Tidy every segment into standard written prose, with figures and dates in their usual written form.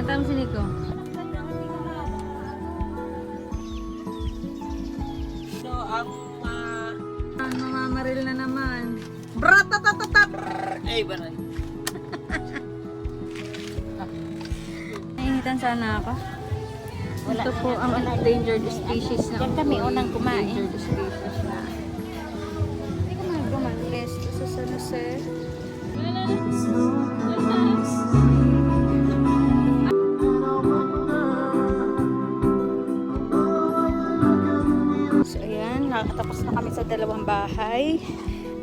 Tanong si Nico. So, ang Namamaril na naman. Bratatatatap! ay, baray. Nainitan sana ako. Ito po ang endangered species na. Diyan kami unang kumain. Endangered species na. Hindi ko mag-gumalis. Sa San Jose. So ayan, nakatapos na kami sa dalawang bahay.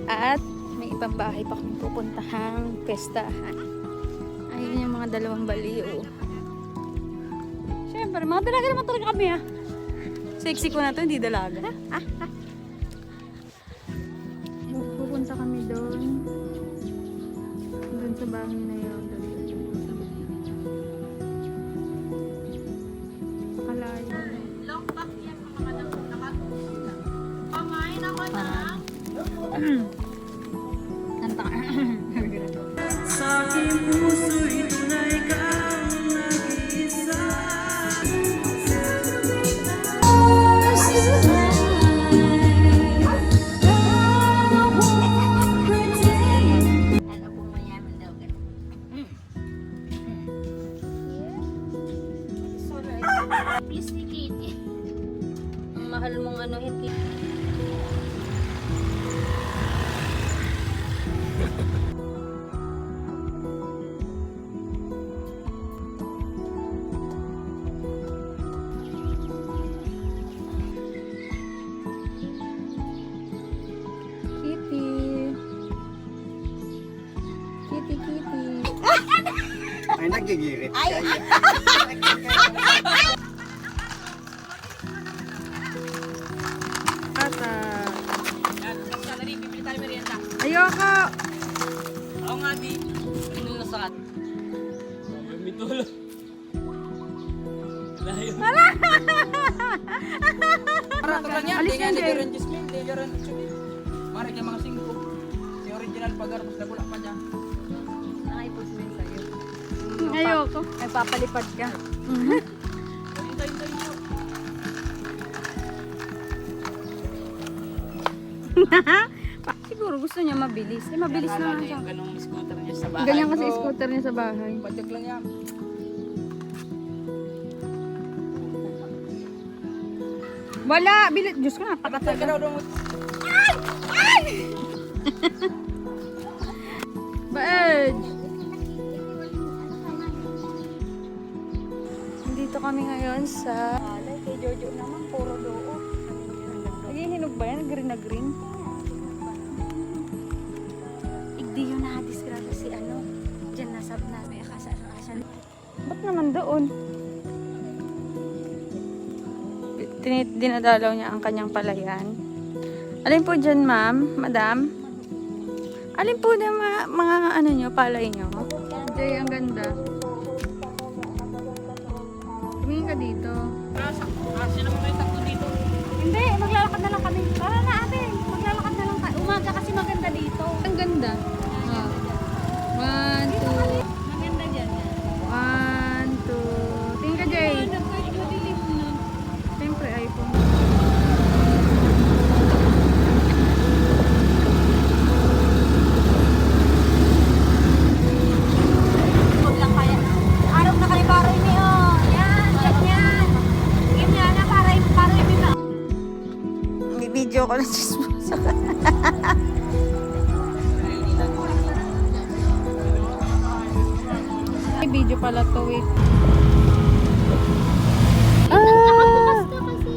At may ibang bahay pa kami pupuntahang pestahan. Ayun yung mga dalawang baliw. Siyempre, mga dalaga naman talaga kami ha. Sexy ko na to, hindi dalaga. Pupunta kami doon. Doon sa bahay na yun. Pakalayo. Long back yan mga nakatuloy. Pamain ako na. Kanta ka. Sa aking puso'y tunay kang nag-iisa. Ano po mayaman daw ka? Please ni Kitty. Ang mahal mong ano, hindi. Kitty. Kitty, kitty. Ay, nagigirit kayo. Ata. Salary, bibili tayo merienda. Ayoko! Oo nga, di. Ano na sakat? May tulo. Layo. Para ito lang yan. Alis Di nga yan, Jay. nagaran Jasmine. Di nagaran Jasmine. Mari ka mga 5. Si original pagarapos na bulak pa dyan. Nakaipos mo yun sa'yo. Ayoko. Ay, papalipad ka. Hintay nyo. Siguro gusto niya mabilis. Eh, mabilis na lang siya. Yung ganong scooter niya sa bahay. Ganyan kasi scooter niya sa bahay. Patik lang yan. Wala! Bilit! Diyos ko na, Patay ka patatagal. daw doon. Badge! Nandito kami ngayon sa... Alay, kay Jojo naman, puro doon. Naghihinog ba yan? Green na green? Igdi yun na disgrado si ano. Diyan nasab na. May akasa-akasa. Ba't naman doon? Dinadalaw niya ang kanyang palayan. Alin po dyan, ma'am? Madam? Alin po na mga ano nyo, palay nyo? Jay, ang ganda. Tumingin ka dito. Sino mo may takto dito? Hindi, maglalakad na lang kami. Para na ate, maglalakad na lang tayo. Umaga kasi maganda dito. Ang ganda. Oh. 1, 2. Maganda dyan. 1, 2. Tingin ka, Jay. Madilim na. Siyempre, iPhone. Huwag lang kaya. Araw na kayo para ini oh. Yan, ganyan. Ganyan na para ini na. Video ko lang chismosa. Ay, video pala to, wait. Nakabukas ka kasi.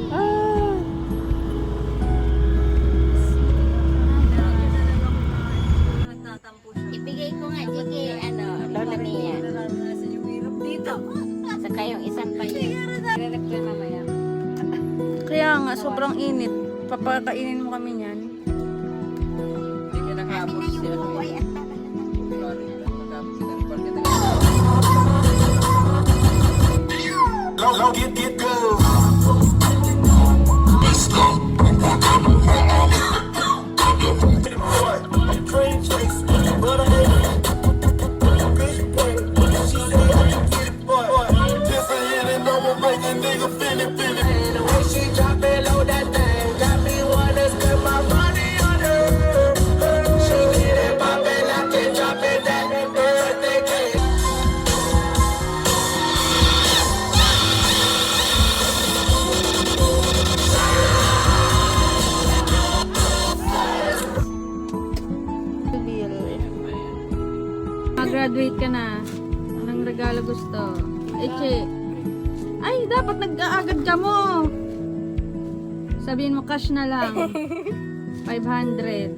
Ibigay ko nga kay ano, Lola Mia. Saka yung isang payo. Re-reklama mamaya. Kaya nga, sobrang init. Papakainin mo kami niyan. Hindi ka nakapos siya. Go, get go. Train chase, but I ain't. Bitch, boy. She say I can get it, boy. Makagraduate ka na. Anong regalo gusto? Eche. Ay, dapat nag-aagad ka mo. Sabihin mo, cash na lang. 500.